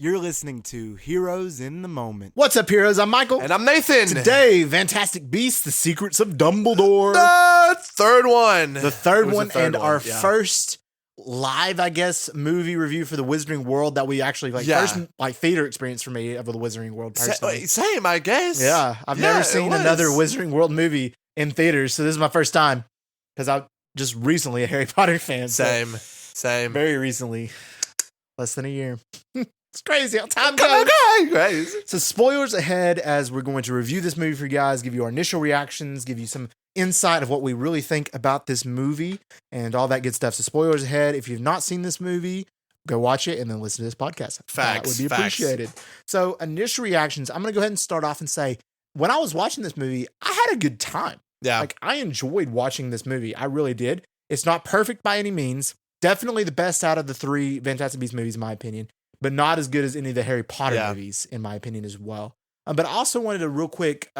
You're listening to Heroes in the Moment. What's up, heroes? I'm Michael. And I'm Nathan. Today, Fantastic Beasts, The Secrets of Dumbledore. The third one. The third one, first live, I guess, movie review for the Wizarding World that we actually, first theater experience for me of the Wizarding World personally. Same, I guess. Yeah, I've never seen another Wizarding World movie in theaters, so this is my first time because I'm just recently a Harry Potter fan. Same. Very recently. Less than a year. It's crazy how time goes. Okay. So spoilers ahead as we're going to review this movie for you guys, give you our initial reactions, give you some insight of what we really think about this movie and all that good stuff. So spoilers ahead. If you've not seen this movie, go watch it and then listen to this podcast. That would be appreciated. So initial reactions, I'm going to go ahead and start off and say, when I was watching this movie, I had a good time. Yeah. Like, I enjoyed watching this movie. I really did. It's not perfect by any means. Definitely the best out of the three Fantastic Beasts movies, in my opinion, but not as good as any of the Harry Potter movies, in my opinion, as well. But I also wanted a real quick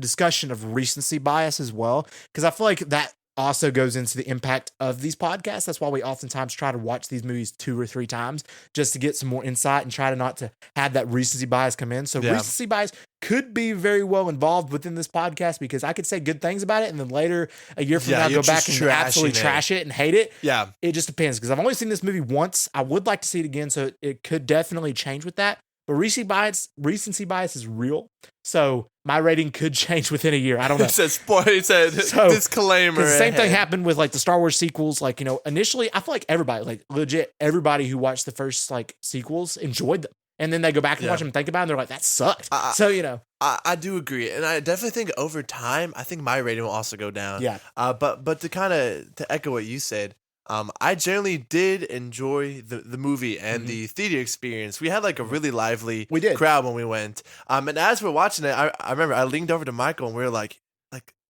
discussion of recency bias as well, because I feel like that also goes into the impact of these podcasts. That's why we oftentimes try to watch these movies 2 or 3 times just to get some more insight and try to not to have that recency bias come in. So recency bias could be very well involved within this podcast because I could say good things about it and then later a year from now go back and absolutely trash it and hate it. Yeah. It just depends because I've only seen this movie once. I would like to see it again, so it could definitely change with that. But recency bias is real. So my rating could change within a year. I don't know. It said disclaimer. The same thing happened with like the Star Wars sequels. Like, you know, initially I feel like everybody, like legit everybody who watched the first like sequels enjoyed them. And then they go back and watch them and think about it and they're like, that sucked. So, you know. I do agree. And I definitely think over time, I think my rating will also go down. Yeah. But to echo what you said, I generally did enjoy the movie and the theater experience. We had like a really lively crowd when we went. And as we're watching it, I remember I leaned over to Michael and we were like,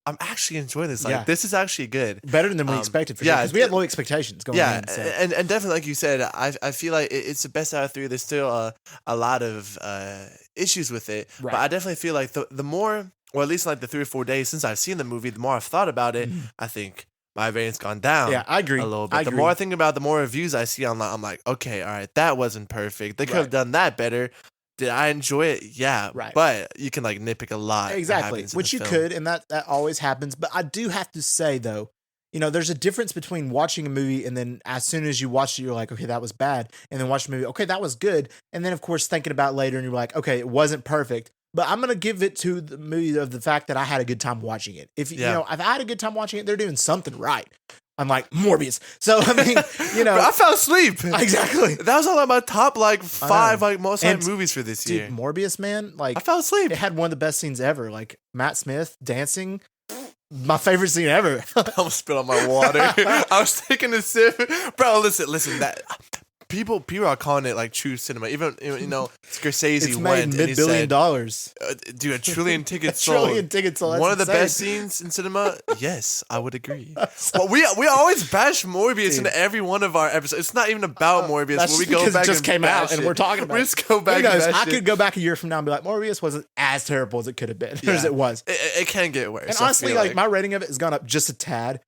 I'm actually enjoying this. Like, this is actually good. Better than we expected for sure. Because we had low expectations going in. So. And definitely, like you said, I feel like it's the best out of 3. There's still a lot of issues with it. Right. But I definitely feel like the more, or at least like the 3 or 4 days since I've seen the movie, the more I've thought about it, I think my rating's gone down. Yeah, I agree. A little bit. The more I think about it, the more reviews I see online, I'm like, okay, all right, that wasn't perfect. They could have done that better. Did I enjoy it? Yeah. Right. But you can like nitpick a lot. Exactly. Which you could, and that always happens. But I do have to say though, you know, there's a difference between watching a movie and then as soon as you watch it, you're like, okay, that was bad. And then watch the movie, okay, that was good. And then of course thinking about it later and you're like, okay, it wasn't perfect. But I'm going to give it to the movie of the fact that I had a good time watching it. If you know, if I had a good time watching it, they're doing something right. I'm like Morbius. So I mean, you know, I fell asleep. Exactly. That was all of my top 5 most movies for this year. Morbius, man, like I fell asleep. It had one of the best scenes ever. Like Matt Smith dancing. My favorite scene ever. I almost spit on my water. I was taking a sip. Bro, listen, that people are calling it like true cinema. Even, you know, Scorsese it's made $1 billion. Dude, $1 trillion tickets sold. $1 trillion tickets sold. One of the best scenes in cinema. Yes, I would agree. Well, we always bash Morbius in every one of our episodes. It's not even about Morbius. That's we go back it just came out and we're talking about it. We just go back. I could go back a year from now and be like, Morbius wasn't as terrible as it could have been, as it was. It can get worse. And honestly, like my rating of it has gone up just a tad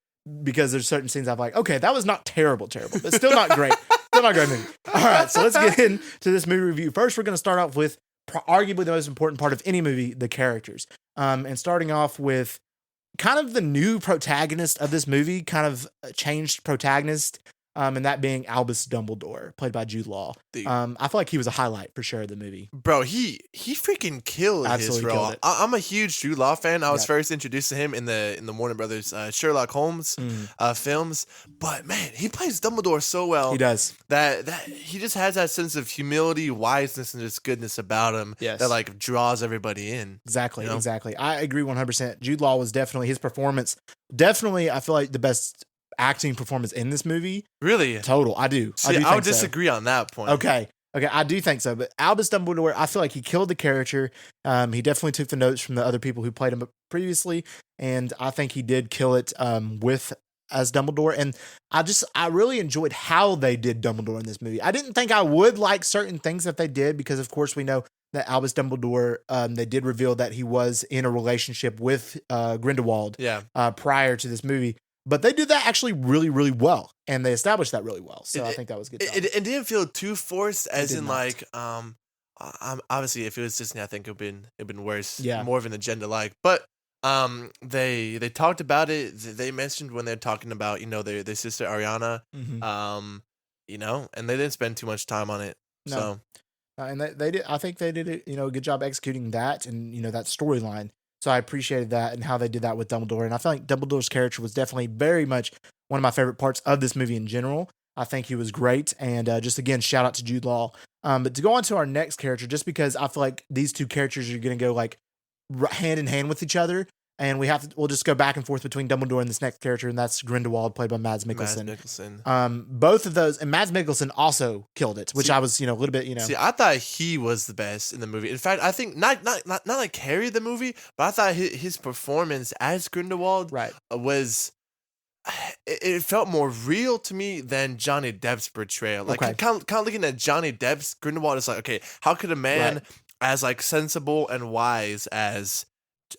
because there's certain scenes I'm like, okay, that was not terrible, but still not great. Still not great movie. All right, so let's get into this movie review. First, we're going to start off with arguably the most important part of any movie, the characters. And starting off with kind of the new protagonist of this movie, kind of changed protagonist, and that being Albus Dumbledore, played by Jude Law. I feel like he was a highlight for sure of the movie. Bro, he freaking killed his role. I'm a huge Jude Law fan. I was first introduced to him in the Warner Brothers Sherlock Holmes films. But man, he plays Dumbledore so well. He does. That he just has that sense of humility, wiseness, and just goodness about him that like draws everybody in. Exactly, you know? Exactly. I agree 100%. Jude Law was definitely, his performance, definitely, I feel like the best acting performance in this movie. Really? Total. I do. See, I would disagree on that point. Okay, I do think so. But Albus Dumbledore, I feel like he killed the character. He definitely took the notes from the other people who played him previously. And I think he did kill it as Dumbledore. And I really enjoyed how they did Dumbledore in this movie. I didn't think I would like certain things that they did because, of course, we know that Albus Dumbledore, they did reveal that he was in a relationship with Grindelwald prior to this movie. But they did that actually really, really well, and they established that really well. So I think that was good. It didn't feel too forced, as in like obviously if it was Disney, I think it'd been worse. Yeah, more of an agenda like. But they talked about it. They mentioned when they're talking about their sister Ariana, and they didn't spend too much time on it. No. So. And they did. I think they did a good job executing that and that storyline. So I appreciated that and how they did that with Dumbledore. And I feel like Dumbledore's character was definitely very much one of my favorite parts of this movie in general. I think he was great. And just again, shout out to Jude Law. But to go on to our next character, just because I feel like these two characters are going to go like hand in hand with each other. And we'll just go back and forth between Dumbledore and this next character, and that's Grindelwald, played by Mads Mikkelsen. Both of those, and Mads Mikkelsen also killed it, which I was, a little bit, See, I thought he was the best in the movie. In fact, I think not like carried the movie, but I thought his performance as Grindelwald was. It felt more real to me than Johnny Depp's portrayal. Like kind of looking at Johnny Depp's Grindelwald, it's like, okay, how could a man as like sensible and wise as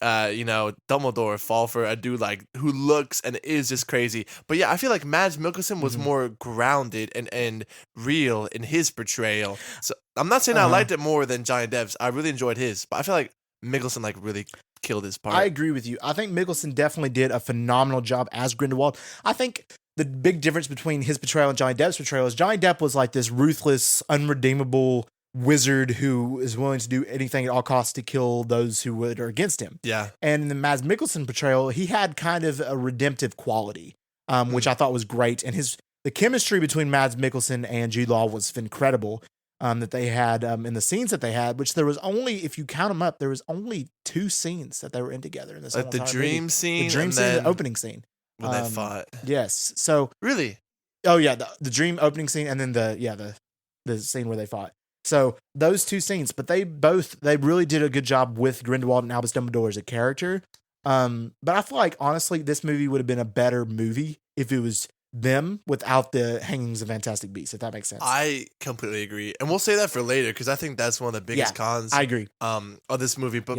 Dumbledore fall for a dude like who looks and is just crazy? But yeah, I feel like Mads Mikkelsen was more grounded and real in his portrayal. So I'm not saying I liked it more than Johnny Depp's. I really enjoyed his, but I feel like Mikkelsen like really killed his part. I agree with you. I think Mikkelsen definitely did a phenomenal job as Grindelwald. I think the big difference between his portrayal and Johnny Depp's portrayal is Johnny Depp was like this ruthless, unredeemable wizard who is willing to do anything at all costs to kill those who are against him. Yeah. And in the Mads Mikkelsen portrayal, he had kind of a redemptive quality, which I thought was great. And the chemistry between Mads Mikkelsen and Jude Law was incredible. That they had in the scenes that they had, which there was only, if you count them up, there was only 2 scenes that they were in together in this. Like the dream scene, the dream scene, and the opening scene when they fought. Yes. So really, oh yeah, the dream opening scene, and then the scene where they fought. So those 2 scenes, but they really did a good job with Grindelwald and Albus Dumbledore as a character. But I feel like honestly, this movie would have been a better movie if it was them without the hangings of Fantastic Beasts, if that makes sense. I completely agree, and we'll say that for later because I think that's one of the biggest cons. I agree. Of this movie, but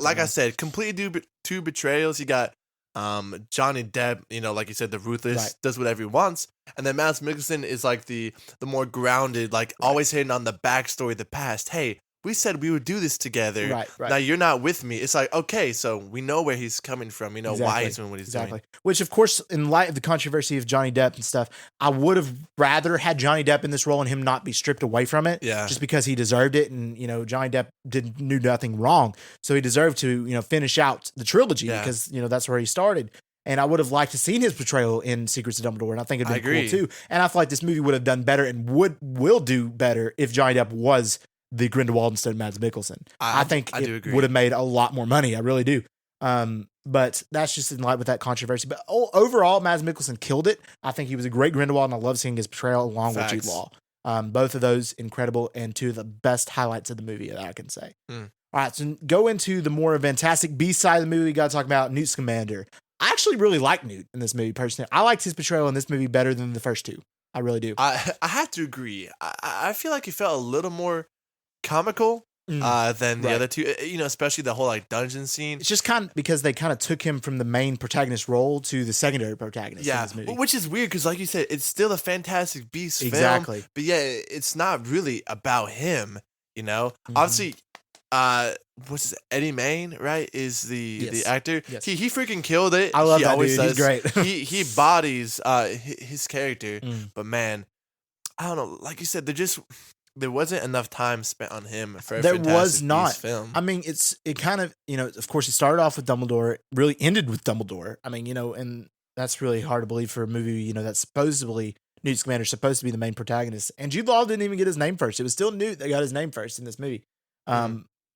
like I said, completely 2 betrayals. You got Johnny Depp, like you said, the ruthless, does whatever he wants, and then Mads Mikkelsen is like the more grounded, like always hitting on the backstory, the past. Hey, we said we would do this together. Right. Now you're not with me. It's like, okay, so we know where he's coming from. We know why he's doing what he's doing. Which, of course, in light of the controversy of Johnny Depp and stuff, I would have rather had Johnny Depp in this role and him not be stripped away from it. Yeah. Just because he deserved it. And, Johnny Depp didn't do nothing wrong. So he deserved to, finish out the trilogy because, that's where he started. And I would have liked to seen his portrayal in Secrets of Dumbledore, and I think it'd been cool too. And I feel like this movie would have done better and will do better if Johnny Depp was the Grindelwald instead of Mads Mikkelsen. I think it would have made a lot more money. I really do. But that's just in light with that controversy. But overall, Mads Mikkelsen killed it. I think he was a great Grindelwald, and I love seeing his portrayal along with Jude Law. Both of those incredible and 2 of the best highlights of the movie that I can say. All right, so go into the more Fantastic Beast side of the movie. We got to talk about Newt Scamander. I actually really like Newt in this movie personally. I liked his portrayal in this movie better than the first 2. I really do. I have to agree. I feel like he felt a little more comical than the other 2, especially the whole like dungeon scene. It's just kind of because they kind of took him from the main protagonist role to the secondary protagonist in this movie. Which is weird because like you said, it's still a Fantastic Beasts film, but it's not really about him, Obviously, what's Eddie Mayne, right, is the actor. Yes. He freaking killed it. I love that dude. He's great. he bodies his character, but man, I don't know, like you said, there wasn't enough time spent on him for a Fantastic Beasts film. I mean, it kind of, of course, it started off with Dumbledore, really ended with Dumbledore. I mean, and that's really hard to believe for a movie, that's supposedly Newt Scamander's supposed to be the main protagonist. And Jude Law didn't even get his name first. It was still Newt that got his name first in this movie,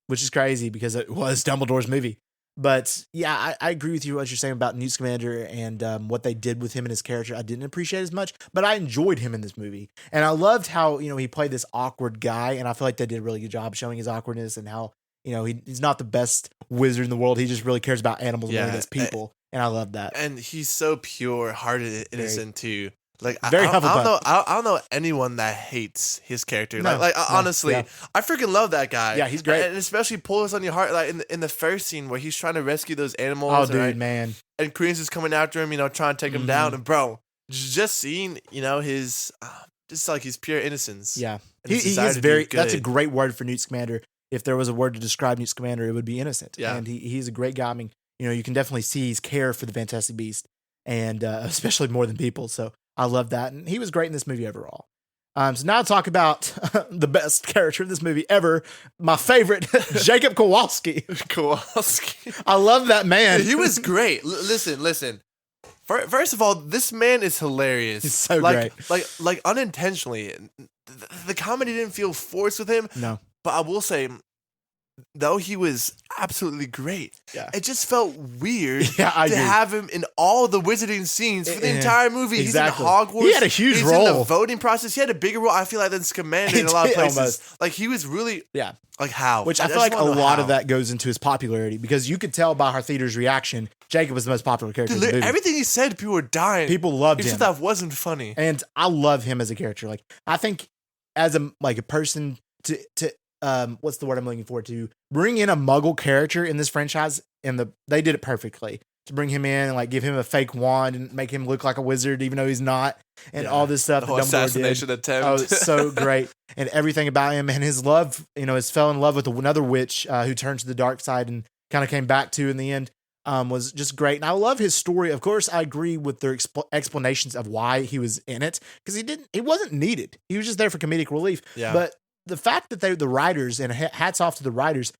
which is crazy because it was Dumbledore's movie. But yeah, I agree with you what you're saying about Newt Scamander and what they did with him and his character. I didn't appreciate as much, but I enjoyed him in this movie. And I loved how, he played this awkward guy. And I feel like they did a really good job showing his awkwardness and how, he's not the best wizard in the world. He just really cares about animals more than people. And I love that. And he's so pure-hearted and innocent too. Like I don't know anyone that hates his character. Honestly, I freaking love that guy. Yeah, he's great, and especially pulls on your heart. Like in the first scene where he's trying to rescue those animals. Oh, dude, man, and Credence is coming after him, trying to take him down. And bro, just seeing, his just like his pure innocence. Yeah, and his he desire is to do very. good. That's a great word for Newt Scamander. If there was a word to describe Newt Scamander, it would be innocent. Yeah. And he's a great guy. I mean, you can definitely see his care for the Fantastic Beast, and especially more than people. So I love that. And he was great in this movie overall. So now I'll talk about the best character in this movie ever. My favorite, Jacob Kowalski. Kowalski. I love that man. He was great. Listen. First of all, this man is hilarious. He's so great. Like unintentionally. The comedy didn't feel forced with him. No. But I will say, though he was absolutely great, it just felt weird to have him in all the wizarding scenes for the entire movie. Exactly. He's in Hogwarts. He had a huge role. He's in the voting process. He had a bigger role, I feel like, than Scamander in a lot of places. Almost. Like, he was really... Yeah. Like, how? Which I feel like a lot of that goes into his popularity, because you could tell by our theater's reaction, Jacob was the most popular character in the movie. Everything he said, people were dying. People loved him. He just thought wasn't funny. And I love him as a character. Like, I think as a person to what's the word I'm looking for, to bring in a Muggle character in this franchise, they did it perfectly. To bring him in and like give him a fake wand and make him look like a wizard even though he's not, and all this stuff. The whole assassination attempt. Oh, it's so great. And everything about him, and his love, his fell in love with another witch who turned to the dark side and kind of came back to in the end, was just great. And I love his story. Of course, I agree with their explanations of why he was in it, because he wasn't needed. He was just there for comedic relief. Yeah. But the fact that the writers, and hats off to the writers,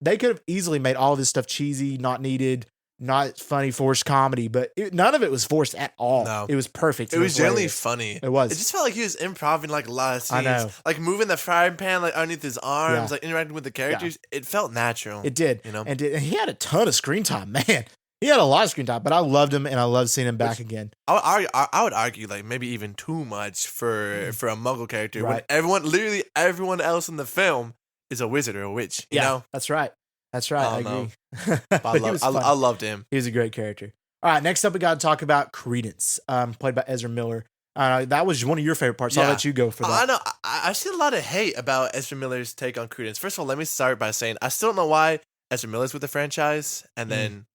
they could have easily made all this stuff cheesy, not needed, not funny, forced comedy, but none of it was forced at all. No. It was perfect. It was generally funny. It was. It just felt like he was improvising like a lot of scenes. I know. Like moving the frying pan like underneath his arms, like interacting with the characters. Yeah. It felt natural. It did. And he had a ton of screen time, man. He had a lot of screen time, but I loved him, and I loved seeing him back again. I would argue like maybe even too much for a Muggle character. Right. When literally everyone else in the film is a wizard or a witch. You know? That's right. That's right. I agree. I loved him. He was a great character. All right, next up we got to talk about Credence, played by Ezra Miller. That was one of your favorite parts. So I'll let you go for that. I know. I've seen a lot of hate about Ezra Miller's take on Credence. First of all, let me start by saying I still don't know why Ezra Miller's with the franchise, and then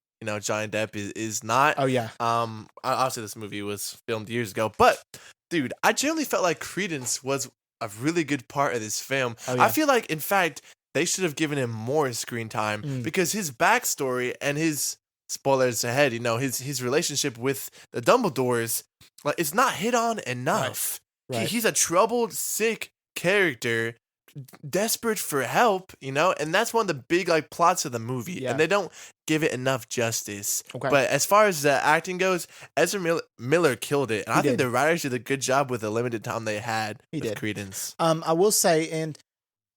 Johnny Depp is not. Oh yeah. Obviously this movie was filmed years ago, but dude, I generally felt like Credence was a really good part of this film. Oh, yeah. I feel like, in fact, they should have given him more screen time because his backstory and his spoilers ahead, his relationship with the Dumbledores, like, it's not hit on enough. Right. He's a troubled, sick character, desperate for help, and that's one of the big like plots of the movie, and they don't give it enough justice. Okay. But as far as the acting goes, Ezra Miller killed it, and I think the writers did a good job with the limited time they had with Credence. I will say, and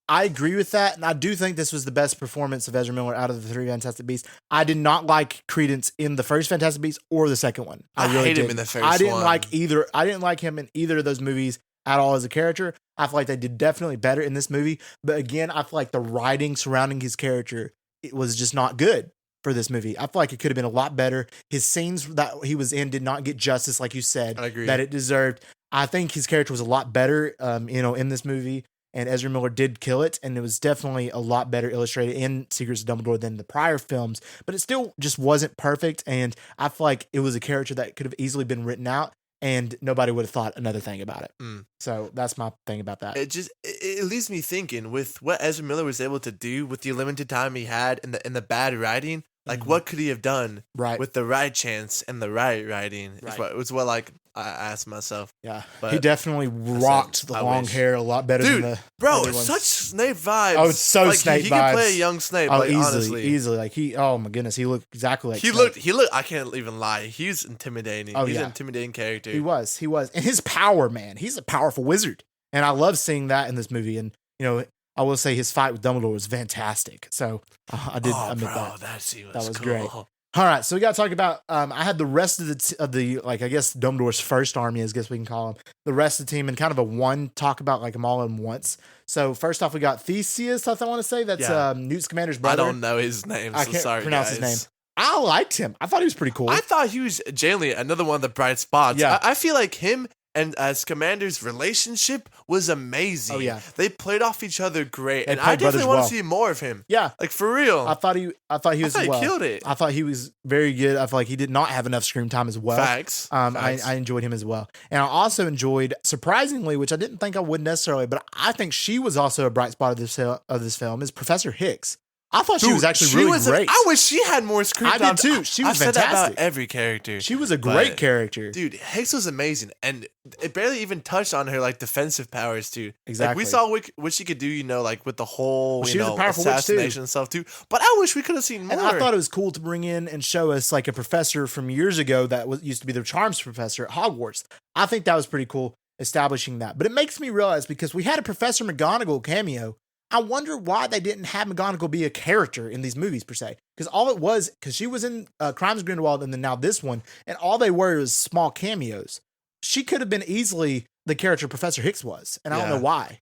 I agree with that, and I do think this was the best performance of Ezra Miller out of the three Fantastic Beasts. I did not like Credence in the first Fantastic Beasts or the second one. I really hate him in the first one. I didn't like either. I didn't like him in either of those movies at all as a character. I feel like they did definitely better in this movie, but again, I feel like the writing surrounding his character, it was just not good for this movie. I feel like it could have been a lot better. His scenes that he was in did not get justice, like you said, I agree, that it deserved. I think his character was a lot better, in this movie. And Ezra Miller did kill it, and it was definitely a lot better illustrated in Secrets of Dumbledore than the prior films, but it still just wasn't perfect, and I feel like it was a character that could have easily been written out, and nobody would have thought another thing about it. So that's my thing about that. It leaves me thinking, with what Ezra Miller was able to do with the limited time he had and the bad writing, like what could he have done with the right chance and the right writing? Right. It's what like I asked myself. Yeah, but he definitely rocked the long hair a lot better than the bro. Such Snape vibes. Oh, it's so like, Snape vibes. He can play a young Snape. Oh, like, easily. Like oh my goodness, he looked exactly like he Snape. He looked. I can't even lie. He's intimidating. Oh, he's an intimidating character. He was, and his power, man. He's a powerful wizard, and I love seeing that in this movie. And I will say his fight with Dumbledore was fantastic. So I did admit that. That was cool. Great. All right, so we got to talk about. I had the rest of the like I guess Dumbledore's first army, I guess we can call them, the rest of the team, and kind of a one talk about like them all in once. So first off, we got Theseus. I want to say that's Newt Scamander's brother. I don't know his name. So I can't pronounce his name. I liked him. I thought he was pretty cool. I thought he was genuinely another one of the bright spots. Yeah. I feel like him and as Commander's relationship was amazing. Oh, yeah. They played off each other great, They and I played definitely brothers want to well. see more of him. Yeah. Like, for real. I thought he was he well. killed it. I thought he was very good. I feel like he did not have enough screen time as well. Facts. I enjoyed him as well. And I also enjoyed, surprisingly, which I didn't think I would necessarily, but I think she was also a bright spot of this film, is Professor Hicks. I thought she was actually really great. I wish she had more screen time. I did too. She was I've said fantastic. that about every character. She was a great character. Dude, Hicks was amazing. And it barely even touched on her, like, defensive powers, too. Exactly. Like, we saw what she could do, you know, like, with the whole, she was a powerful witch, too. assassination and stuff, too. But I wish we could have seen more. And I thought it was cool to bring in and show us, like, a professor from years ago that used to be the charms professor at Hogwarts. I think that was pretty cool, establishing that. But it makes me realize, because we had a Professor McGonagall cameo, I wonder why they didn't have McGonagall be a character in these movies, per se. Because all it was, because she was in Crimes of Grindelwald and then now this one, and all they were was small cameos. She could have been easily the character Professor Hicks was, and I don't know why.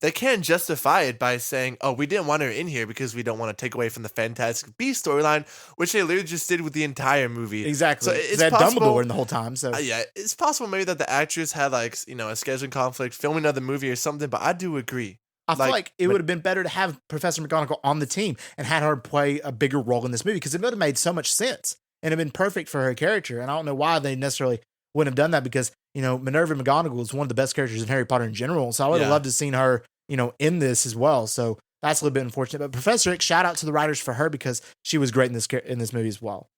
They can't justify it by saying, oh, we didn't want her in here because we don't want to take away from the Fantastic Beasts storyline, which they literally just did with the entire movie. Exactly. So it's they had possible, Dumbledore in the whole time. So yeah, it's possible maybe that the actress had, like, you know, a scheduling conflict, filming another movie or something, but I do agree. I feel like it would have been better to have Professor McGonagall on the team and had her play a bigger role in this movie, because it would have made so much sense and have been perfect for her character. And I don't know why they necessarily wouldn't have done that, because, you know, Minerva McGonagall is one of the best characters in Harry Potter in general. So I would have loved to have seen her, you know, in this as well. So that's a little bit unfortunate. But Professor Hicks, shout out to the writers for her, because she was great in this movie as well.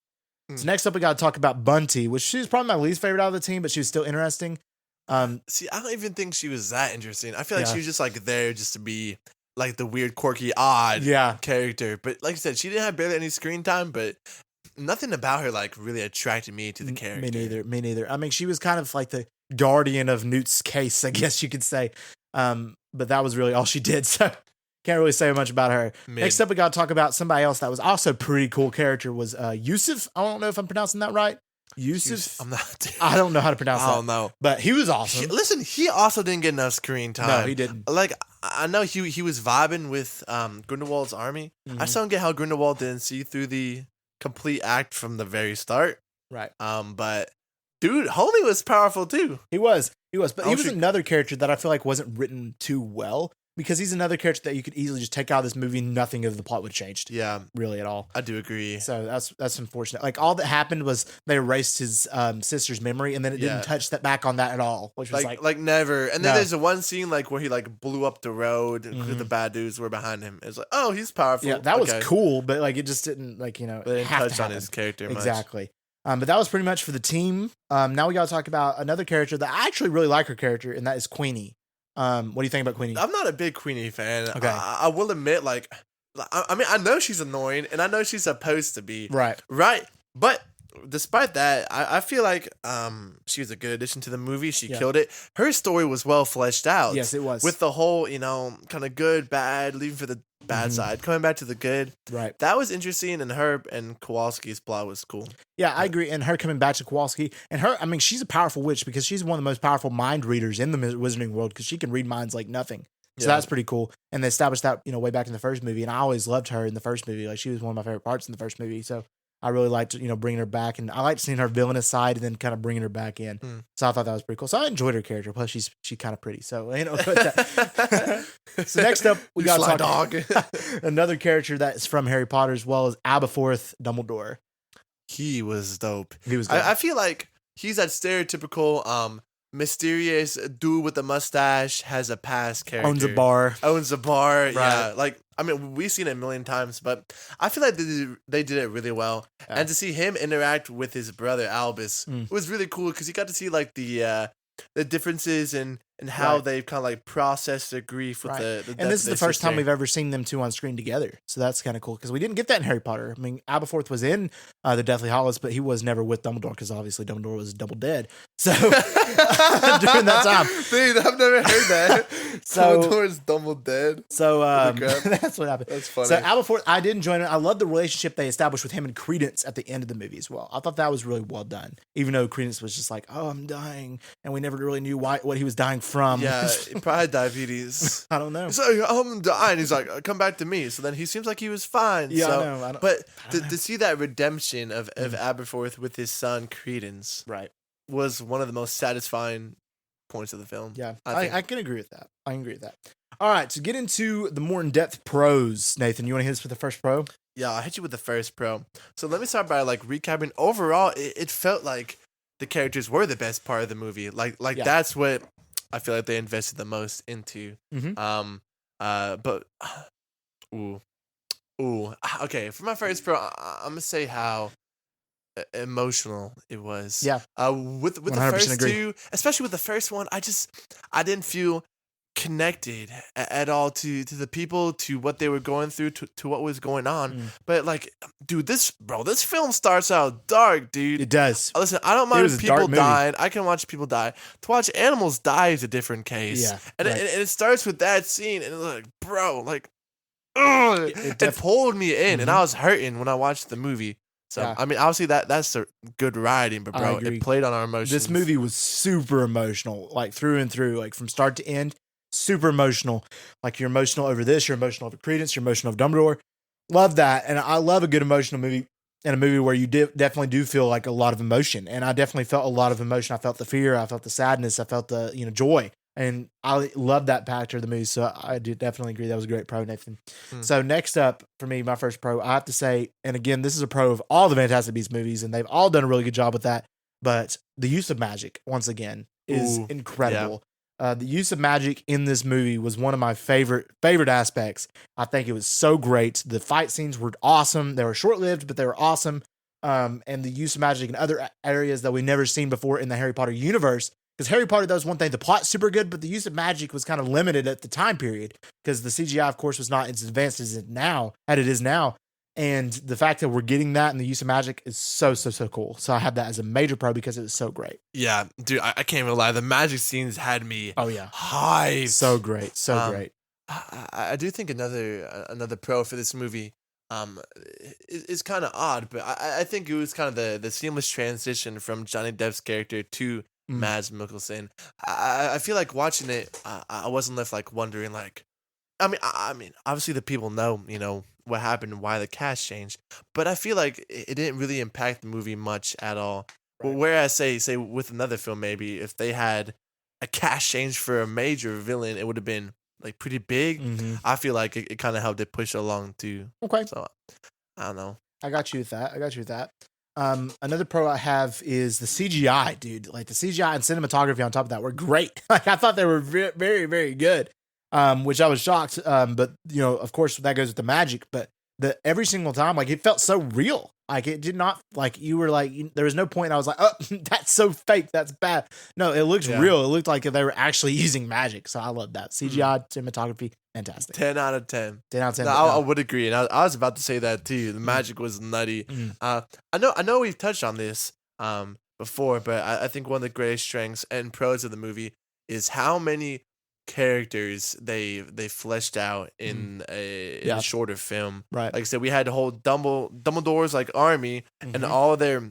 So next up, we got to talk about Bunty, which she's probably my least favorite out of the team, but she was still interesting. See, I don't even think she was that interesting. I feel like she was just, like, there just to be, like, the weird, quirky, odd character. But like I said, she didn't have barely any screen time, but nothing about her, like, really attracted me to the character. Me neither. I mean, she was kind of like the guardian of Newt's case, I guess you could say. But that was really all she did. So can't really say much about her. Next up, we got to talk about somebody else that was also a pretty cool character, was Yusuf. I don't know if I'm pronouncing that right. Yusuf? I'm not. I don't know how to pronounce that. I don't know. But he was awesome. He also didn't get enough screen time. No, he didn't. Like, I know he was vibing with Grindelwald's army. I still don't get how Grindelwald didn't see through the complete act from the very start. Right. But dude, homie was powerful too. He was. But he was another character that I feel like wasn't written too well, because he's another character that you could easily just take out of this movie and nothing of the plot would have changed. Yeah. Really at all. I do agree. So that's unfortunate. Like, all that happened was they erased his sister's memory, and then it didn't touch that back on that at all, which was like never. And then there's a one scene like where he like blew up the road and the bad dudes were behind him. It's like, oh, he's powerful. Yeah, that was cool, but like it just didn't, like, you know, it didn't touch on his character much. Exactly. But that was pretty much for the team. Now we got to talk about another character that I actually really like her character, and that is Queenie. What do you think about Queenie? I'm not a big Queenie fan. Okay. I will admit, like, I mean, I know she's annoying, and I know she's supposed to be. Right. But despite that, I feel like she was a good addition to the movie. She killed it. Her story was well fleshed out. Yes, it was. With the whole, you know, kind of good, bad, leaving for the bad side, coming back to the good. Right. That was interesting, and her and Kowalski's plot was cool. Yeah, I agree. And her coming back to Kowalski, and her, I mean, she's a powerful witch because she's one of the most powerful mind readers in the wizarding world, because she can read minds like nothing. So that's pretty cool. And they established that, you know, way back in the first movie. And I always loved her in the first movie. Like, she was one of my favorite parts in the first movie. So I really liked, you know, bringing her back. And I liked seeing her villainous side and then kind of bringing her back in. So I thought that was pretty cool. So I enjoyed her character. Plus, she's kind of pretty. So, you know. So next up, we got to talk another character that's from Harry Potter as well, as Aberforth Dumbledore. He was dope. He was good. I feel like he's that stereotypical mysterious dude with a mustache, has a past character. Owns a bar. Right. Yeah. Like, I mean, we've seen it a million times, but I feel like they did it really well. Yeah. And to see him interact with his brother Albus was really cool, because you got to see like the differences and how they've kind of like processed their grief with the death. And this is the first time we've ever seen them two on screen together. So that's kind of cool, because we didn't get that in Harry Potter. I mean, Aberforth was in the Deathly Hallows, but he was never with Dumbledore, because obviously Dumbledore was double dead. So during that time. Dude, I've never heard that. So Dumbledore's double dead. So that's what happened. That's funny. So Aberforth, I did enjoy it. I love the relationship they established with him and Credence at the end of the movie as well. I thought that was really well done. Even though Credence was just like, oh, I'm dying. And we never really knew what he was dying from. Yeah, he probably had diabetes. I don't know. So I'm dying. He's like, come back to me. So then he seems like he was fine. Yeah, so, I know. But to see that redemption of Aberforth with his son Credence, right, was one of the most satisfying points of the film. Yeah, I can agree with that. I can agree with that. All right, to get into the more in-depth pros, Nathan, you want to hit us with the first pro? Yeah, I'll hit you with the first pro. So let me start by like recapping. Overall, it felt like the characters were the best part of the movie. Like that's what I feel like they invested the most into. Mm-hmm. But okay. For my first pro, I'm gonna say how emotional it was. Yeah. With the first agree. two, especially with the first one, I didn't feel connected at all to the people, to what they were going through, to what was going on. But like, dude, this film starts out dark, dude. It does. Listen, I don't mind if people dying. I can watch people die. To watch animals die is a different case. Yeah, and it starts with that scene, and it's like, bro, like, ugh, it pulled me in, and I was hurting when I watched the movie. So I mean, obviously that's a good writing, but bro, it played on our emotions. This movie was super emotional, like through and through, like from start to end. Super emotional. Like you're emotional over this, you're emotional over Credence, you're emotional over Dumbledore. Love that. And I love a good emotional movie, and a movie where you definitely do feel like a lot of emotion. And I definitely felt a lot of emotion. I felt the fear, I felt the sadness, I felt the joy. And I love that factor of the movie. So I do definitely agree. That was a great pro, Nathan. So next up for me, my first pro, I have to say, and again, this is a pro of all the Fantastic Beasts movies, and they've all done a really good job with that. But the use of magic, once again, is incredible. Yeah. The use of magic in this movie was one of my favorite aspects. I think it was so great. The fight scenes were awesome. They were short-lived, but they were awesome. And the use of magic in other areas that we've never seen before in the Harry Potter universe. Because Harry Potter, that was one thing. The plot's super good, but the use of magic was kind of limited at the time period. Because the CGI, of course, was not as advanced as it is now. And the fact that we're getting that and the use of magic is so cool. So I have that as a major pro because it was so great. Yeah, dude, I can't even lie. The magic scenes had me hyped. So great. So great. I do think another pro for this movie is kind of odd, but I think it was kind of the seamless transition from Johnny Depp's character to Mads Mikkelsen. I feel like watching it, I wasn't left like wondering, like, I mean, obviously the people know, what happened and why the cast changed, but I feel like it didn't really impact the movie much at all. Right. Whereas, say with another film, maybe if they had a cast change for a major villain, it would have been like pretty big. I feel like it kind of helped it push along too. Okay, so I don't know. I got you with that. Another pro I have is the CGI, dude. Like the CGI and cinematography on top of that were great. Like I thought they were very, very good. Which I was shocked. But of course that goes with the magic, but every single time, like it felt so real. Like it did not, like you were like, there was no point I was like, oh, that's so fake. That's bad. No, it looked real. It looked like they were actually using magic. So I love that. CGI, cinematography, fantastic. 10 out of 10. 10 out of 10. No, I would agree. And I was about to say that too. The magic was nutty. I know we've touched on this before, but I think one of the greatest strengths and pros of the movie is how many characters they fleshed out in a shorter film. Right. Like I said, we had the whole Dumbledore's like army, and all their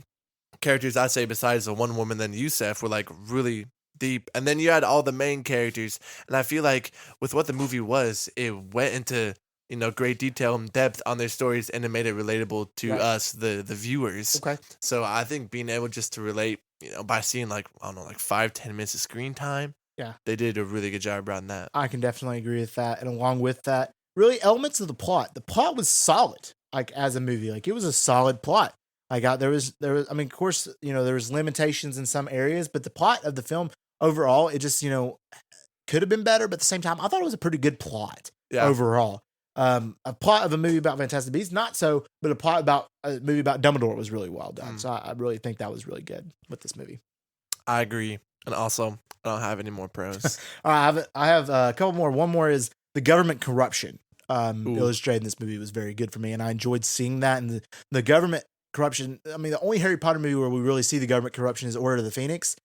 characters, I'd say, besides the one woman, then Yusef, were like really deep. And then you had all the main characters, and I feel like with what the movie was, it went into great detail and depth on their stories, and it made it relatable to us, the viewers. Okay. So I think being able just to relate, by seeing like 5-10 minutes of screen time. Yeah, they did a really good job around that. I can definitely agree with that. And along with that, really elements of the plot. The plot was solid, like as a movie. Like it was a solid plot. Like there was. I mean, of course, there was limitations in some areas, but the plot of the film overall, it just could have been better. But at the same time, I thought it was a pretty good plot overall. A plot of a movie about Fantastic Beasts, not so, but a plot about a movie about Dumbledore was really well done. So I really think that was really good with this movie. I agree. And also, I don't have any more pros. All right, I have a couple more. One more is the government corruption illustrated in this movie was very good for me, and I enjoyed seeing that. And the government corruption, I mean, the only Harry Potter movie where we really see the government corruption is Order of the Phoenix,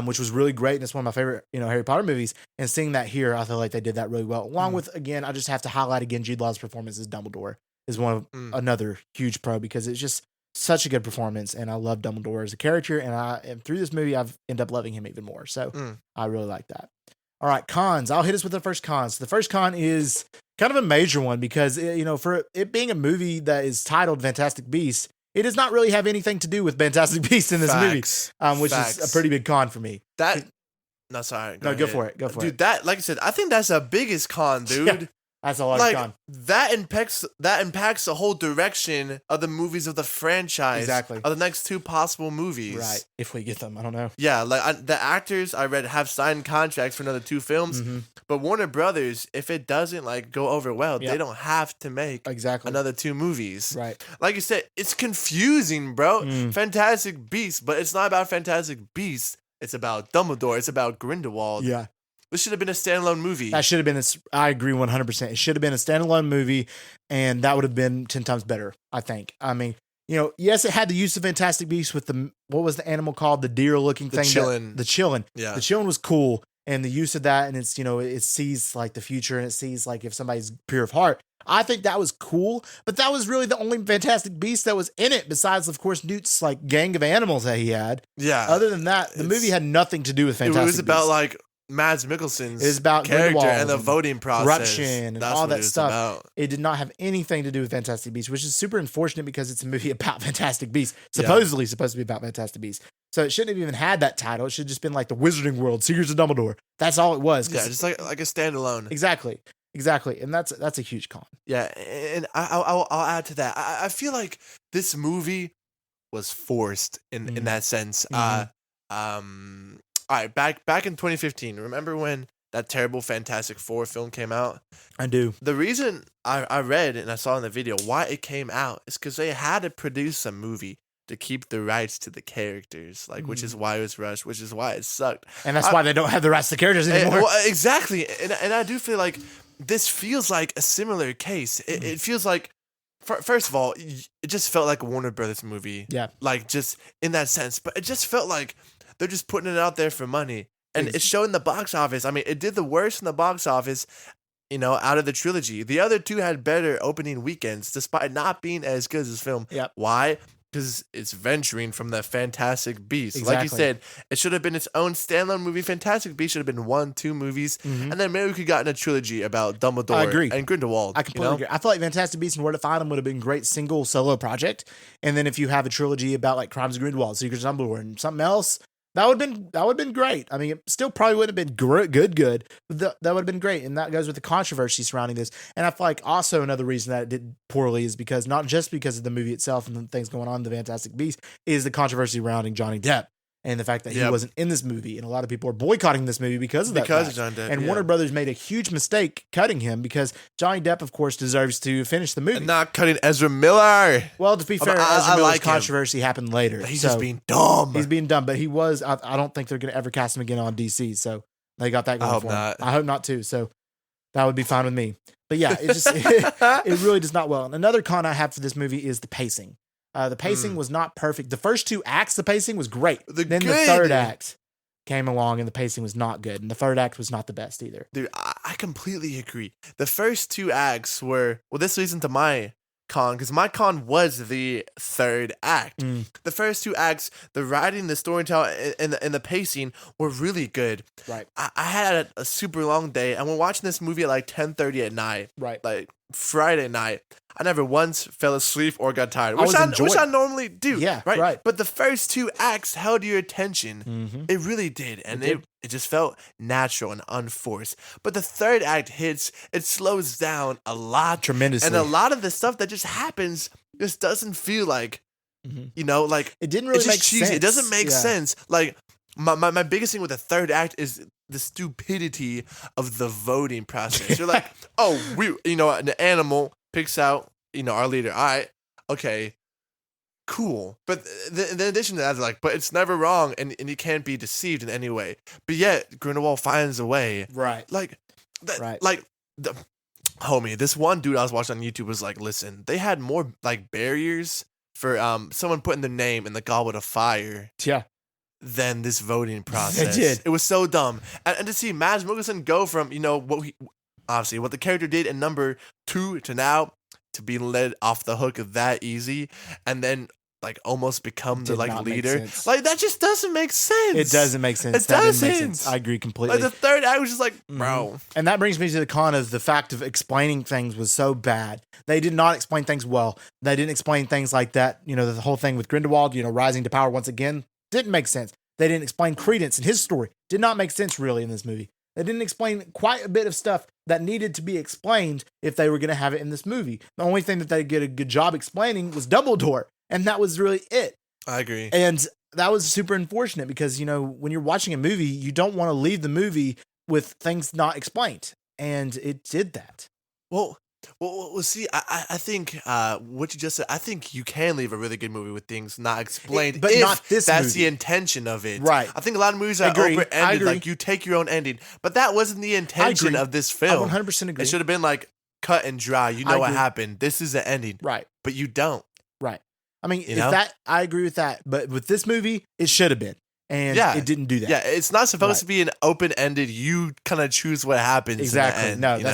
which was really great, and it's one of my favorite, Harry Potter movies. And seeing that here, I feel like they did that really well. Along with, again, I just have to highlight again, Jude Law's performance as Dumbledore is one of another huge pro, because it's just such a good performance, and I love Dumbledore as a character, and through this movie, I've ended up loving him even more. So I really like that. All right, cons. I'll hit us with the first con. So the first con is kind of a major one because, for it being a movie that is titled Fantastic Beasts, it does not really have anything to do with Fantastic Beasts in this movie, which is a pretty big con for me. No, sorry. Go for it. Go for dude, it. That, like I said, I think that's the biggest con, dude. Yeah, that's a large con. That impacts the whole direction of the movies of the franchise. Exactly. Of the next 2 possible movies. Right. If we get them, I don't know. Yeah, like the actors I read have signed contracts for another 2 films, but Warner Brothers, if it doesn't like go over well, they don't have to make another 2 movies. Right. Like you said, it's confusing, bro. Fantastic Beasts, but it's not about Fantastic Beasts. It's about Dumbledore. It's about Grindelwald. Yeah. This should have been a standalone movie. That should have been, I agree 100%. It should have been a standalone movie, and that would have been 10 times better, I think. I mean, yes, it had the use of Fantastic Beasts with what was the animal called? The deer-looking thing? Chillin'. The Chillin'. Yeah. The Chillin' was cool, and the use of that, and it's, it sees like the future, and it sees like if somebody's pure of heart. I think that was cool, but that was really the only Fantastic Beast that was in it, besides, of course, Newt's like gang of animals that he had. Yeah. Other than that, the movie had nothing to do with Fantastic Beasts. It was about like Mads Mikkelsen's about character Grindelwald and the voting process. Corruption and all that stuff. About. It did not have anything to do with Fantastic Beasts, which is super unfortunate because it's a movie about Fantastic Beasts, supposedly supposed to be about Fantastic Beasts. So it shouldn't have even had that title. It should have just been like the Wizarding World, Secrets of Dumbledore. That's all it was. Yeah, just like a standalone. Exactly. And that's a huge con. Yeah, and I'll add to that. I feel like this movie was forced in that sense. All right, back in 2015, remember when that terrible Fantastic Four film came out? I do. The reason I read and I saw in the video why it came out is because they had to produce a movie to keep the rights to the characters, which is why it was rushed, which is why it sucked. And that's why they don't have the rights to the characters anymore. Exactly. And I do feel like this feels like a similar case. It feels like, first of all, it just felt like a Warner Brothers movie. Yeah. Like, just in that sense. But it just felt like they're just putting it out there for money. And it's showing the box office. I mean, it did the worst in the box office, out of the trilogy. The other 2 had better opening weekends, despite not being as good as this film. Yep. Why? Because it's venturing from the Fantastic Beasts. Exactly. Like you said, it should have been its own standalone movie. Fantastic Beasts should have been 1, 2 movies. And then maybe we could have gotten a trilogy about Dumbledore and Grindelwald. I completely agree. I feel like Fantastic Beasts and Where to Find Them would have been a great single solo project. And then if you have a trilogy about like Crimes of Grindelwald, Secrets of Dumbledore, and something else, that would have been great. I mean, it still probably wouldn't have been good, but that would have been great. And that goes with the controversy surrounding this. And I feel like also another reason that it did poorly is because not just because of the movie itself and the things going on in the Fantastic Beasts, is the controversy surrounding Johnny Depp and the fact that he wasn't in this movie. And a lot of people are boycotting this movie because of that. Because of Johnny Depp. And Warner Brothers made a huge mistake cutting him because Johnny Depp, of course, deserves to finish the movie. And not cutting Ezra Miller. Well, to be fair, Ezra Miller's controversy happened later. He's just being dumb. He's being dumb, but he was. I don't think they're going to ever cast him again on DC. So they got that going for him. I hope not too. So that would be fine with me. But yeah, it really does not well. And another con I have for this movie is the pacing. The pacing was not perfect. The first 2 acts, the pacing was great. The third act came along and the pacing was not good. And the third act was not the best either. Dude, I completely agree. The first 2 acts were, this leads into my con, because my con was the third act. The first 2 acts, the writing, the storytelling, and the pacing were really good. Right. I had a super long day, and we're watching this movie at like 10:30 at night. Right. Like Friday night. I never once fell asleep or got tired, which I normally do. Yeah, right. But the first 2 acts held your attention. It really did. And it just felt natural and unforced. But the third act hits, it slows down a lot. Tremendously. And a lot of the stuff that just happens just doesn't feel like, like... It didn't really make sense. It doesn't make sense. Like, my biggest thing with the third act is the stupidity of the voting process. You're like, an animal picks out, our leader. All right, okay, cool. But in addition to that, but it's never wrong, and you can't be deceived in any way. But yet, Grindelwald finds a way. Right. Homie, this one dude I was watching on YouTube was like, listen, they had more barriers for someone putting their name in the Goblet of Fire. Yeah. Than this voting process. It did. It was so dumb. And to see Mads Mikkelsen go from, what the character did in number 2 to now to be let off the hook that easy, and then almost become the leader. That just doesn't make sense. It doesn't make sense. It doesn't make sense. I agree completely. The third act was just bro. And that brings me to the con of the fact of explaining things was so bad. They did not explain things well. They didn't explain things like that. The whole thing with Grindelwald, rising to power once again, didn't make sense. They didn't explain Credence and his story. Did not make sense really in this movie. They didn't explain quite a bit of stuff that needed to be explained if they were going to have it in this movie. The only thing that they did a good job explaining was Dumbledore, and that was really it. I agree. And that was super unfortunate because, you know, when you're watching a movie, you don't want to leave the movie with things not explained. And it did that. Well, see, I think what you just said, I think you can leave a really good movie with things not explained, but if not this that's movie. the intention of it. Right. I think a lot of movies are open-ended, like you take your own ending, but that wasn't the intention of this film. I 100% agree. It should have been like cut and dry. You know what happened. This is the ending. Right. But you don't. Right. I mean, I agree with that, but with this movie, it should have been. And it didn't do that. Yeah, it's not supposed to be an open-ended. You kind of choose what happens. Exactly. In the end, no,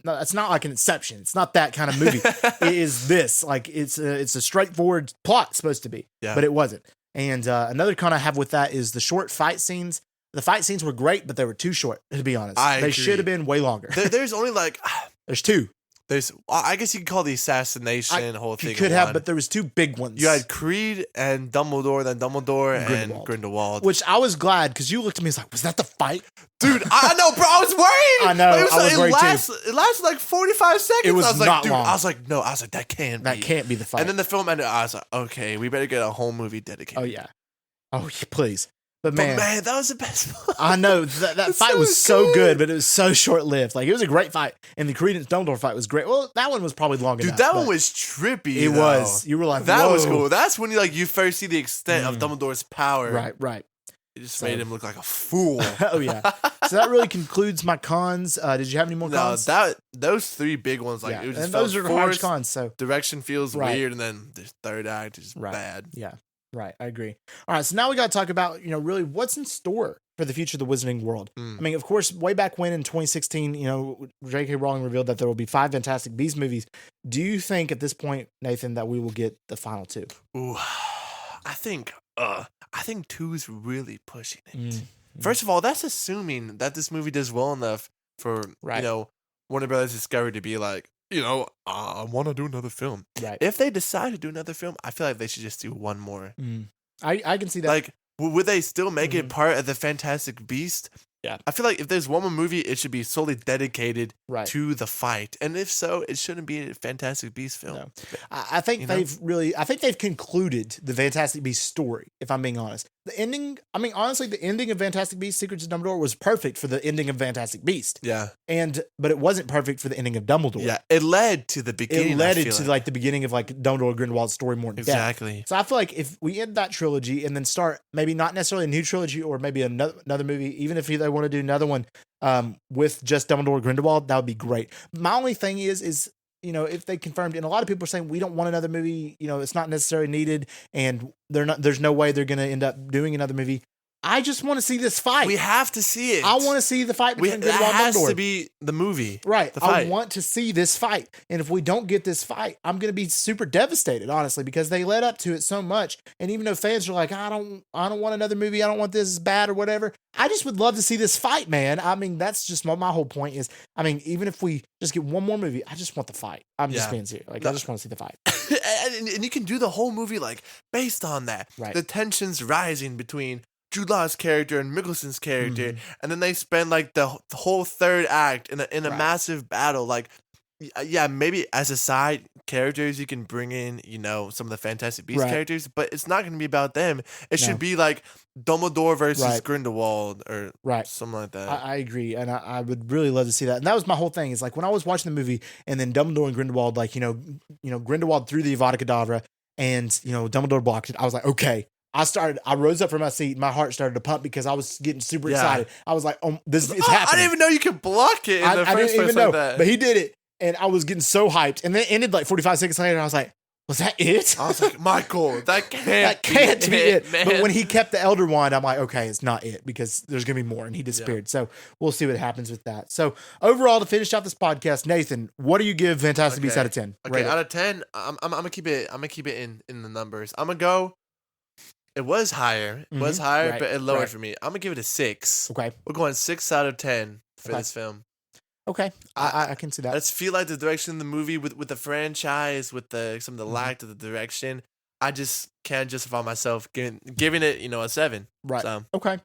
that's not like an Inception. It's not that kind of movie. It is this. Like it's a straightforward plot supposed to be, but it wasn't. And another con I have with that is the short fight scenes. The fight scenes were great, but they were too short. To be honest, they should have been way longer. There's only like there's two. I guess you could call the assassination whole thing. You could have, but there was two big ones. You had Creed and Dumbledore, then Dumbledore and Grindelwald. Which I was glad because you looked at me and was like, "Was that the fight?" Dude, I know, bro. I was worried. I know. I was worried too. It lasted like 45 seconds. It was I was not like, dude, long. I was like, no. I was like, that can't be the fight. And then the film ended. I was like, okay, we better get a whole movie dedicated. Oh yeah. Oh, please. But man, that was the best part. I know that fight was so good, but it was so short lived. Like it was a great fight, and the Credence Dumbledore fight was great. Well, that one was probably long enough. Dude, that one was trippy. It was. You were like, that whoa. was cool. That's when you first see the extent of Dumbledore's power. Right. It just made him look like a fool. Oh yeah. So that really concludes my cons. Did you have any more cons? No, those three big ones, it was just and those are the hardest cons. So direction feels weird, and then the third act is bad. Yeah. Right, I agree. All right, so now we got to talk about, really what's in store for the future of the Wizarding World. I mean, of course, way back when in 2016, J.K. Rowling revealed that there will be 5 Fantastic Beasts movies. Do you think at this point, Nathan, that we will get the final 2? Ooh, I think 2 is really pushing it. First of all, that's assuming that this movie does well enough for Warner Brothers Discovery to be like, I want to do another film. Right. If they decide to do another film, I feel like they should just do one more. I can see that. Like, would they still make it part of the Fantastic Beast? Yeah. I feel like if there's one more movie, it should be solely dedicated to the fight. And if so, it shouldn't be a Fantastic Beast film. No. I think they've concluded the Fantastic Beast story, if I'm being honest. The ending, honestly, the ending of Fantastic Beasts: Secrets of Dumbledore was perfect for the ending of Fantastic Beast. Yeah. But it wasn't perfect for the ending of Dumbledore. Yeah. It led to the beginning. It led to the beginning of Dumbledore Grindelwald's story more in depth. Exactly. So I feel like if we end that trilogy and then start maybe not necessarily a new trilogy or maybe another movie, even if they want to do another one with just Dumbledore Grindelwald, that would be great. My only thing is if they confirmed, and a lot of people are saying we don't want another movie, it's not necessarily needed, and there's no way they're going to end up doing another movie. I just want to see this fight. We have to see it. I want to see the fight between Grindelwald and Dumbledore. It has Dumbledore. to be the movie. Right. The fight. I want to see this fight. And if we don't get this fight, I'm going to be super devastated, honestly, because they led up to it so much. And even though fans are like, I don't want another movie. I don't want this, it's bad or whatever. I just would love to see this fight, man. That's just my whole point is, even if we just get one more movie, I just want the fight. I'm just being serious. I just want to see the fight. and you can do the whole movie based on that. Right. The tensions rising between Jude Law's character and Mickelson's character, and then they spend the whole third act in a massive battle. Maybe as a side characters you can bring in some of the Fantastic Beasts characters, but it's not going to be about them. It should be Dumbledore versus Grindelwald or something like that. I agree, and I would really love to see that. And that was my whole thing. Is when I was watching the movie, and then Dumbledore and Grindelwald, Grindelwald threw the Avada Kedavra, and Dumbledore blocked it. I was like, okay. I rose up from my seat. My heart started to pump because I was getting super excited. I was like, oh, this is happening. I didn't even know you could block it in the first place like that. But he did it. And I was getting so hyped. And then it ended 45 seconds later. And I was like, was that it? I was like, Michael, that can't be it. Man. But when he kept the Elder Wand, I'm like, okay, it's not it because there's going to be more. And he disappeared. Yeah. So we'll see what happens with that. So overall, to finish out this podcast, Nathan, what do you give Fantastic Beasts out of 10? Okay, out of 10, I'm gonna keep it in the numbers. I'm gonna go. It was higher. But it lowered for me. I'm going to give it a 6. Okay. We're going 6 out of 10 for this film. Okay. I can see that. I just feel like the direction of the movie with the franchise, with some of the lack of the direction, I just can't justify myself giving it, a 7. Right. So. Okay.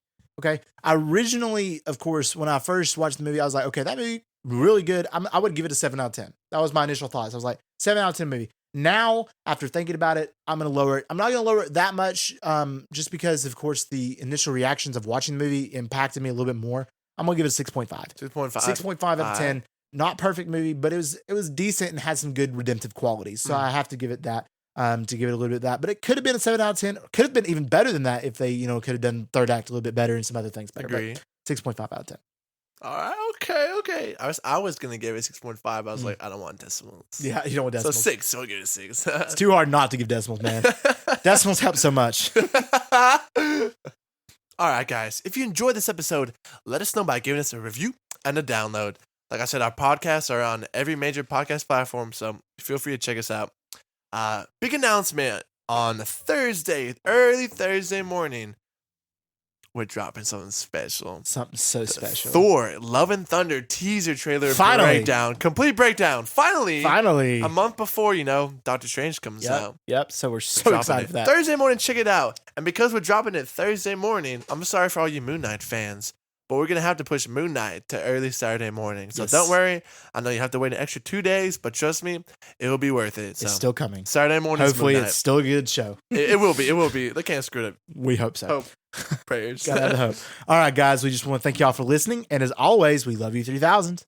I originally, of course, when I first watched the movie, I was like, okay, that movie really good. I would give it a 7 out of 10. That was my initial thoughts. I was like, 7 out of 10 movie. Now, after thinking about it, I'm going to lower it. I'm not going to lower it that much, just because, of course, the initial reactions of watching the movie impacted me a little bit more. I'm going to give it a 6.5. 6.5. 6.5 out of 10. Not perfect movie, but it was decent and had some good redemptive qualities. So I have to give it that. To give it a little bit of that, but it could have been a 7 out of 10. Could have been even better than that if they, could have done third act a little bit better and some other things better. Agree. 6.5 out of 10. All right, okay. I was gonna give it 6.5. I was like, I don't want decimals. Yeah, you don't want decimals. So 6. So I'll give it 6. It's too hard not to give decimals, man. Decimals help so much. All right, guys. If you enjoyed this episode, let us know by giving us a review and a download. Like I said, our podcasts are on every major podcast platform, so feel free to check us out. Big announcement on Thursday, early Thursday morning. We're dropping something special. Something so special. Thor, Love and Thunder teaser trailer breakdown. Complete breakdown. Finally. A month before, Doctor Strange comes out. Yep. So we're so excited for that. Thursday morning, check it out. And because we're dropping it Thursday morning, I'm sorry for all you Moon Knight fans, but we're going to have to push Moon Knight to early Saturday morning. So don't worry. I know you have to wait an extra 2 days, but trust me, it will be worth it. So it's still coming. Saturday morning. Hopefully it's still a good show. It will be. It will be. They can't screw it up. We hope so. Hope. Prayers. Gotta have the hope. All right, guys. We just want to thank y'all for listening. And as always, we love you 3000.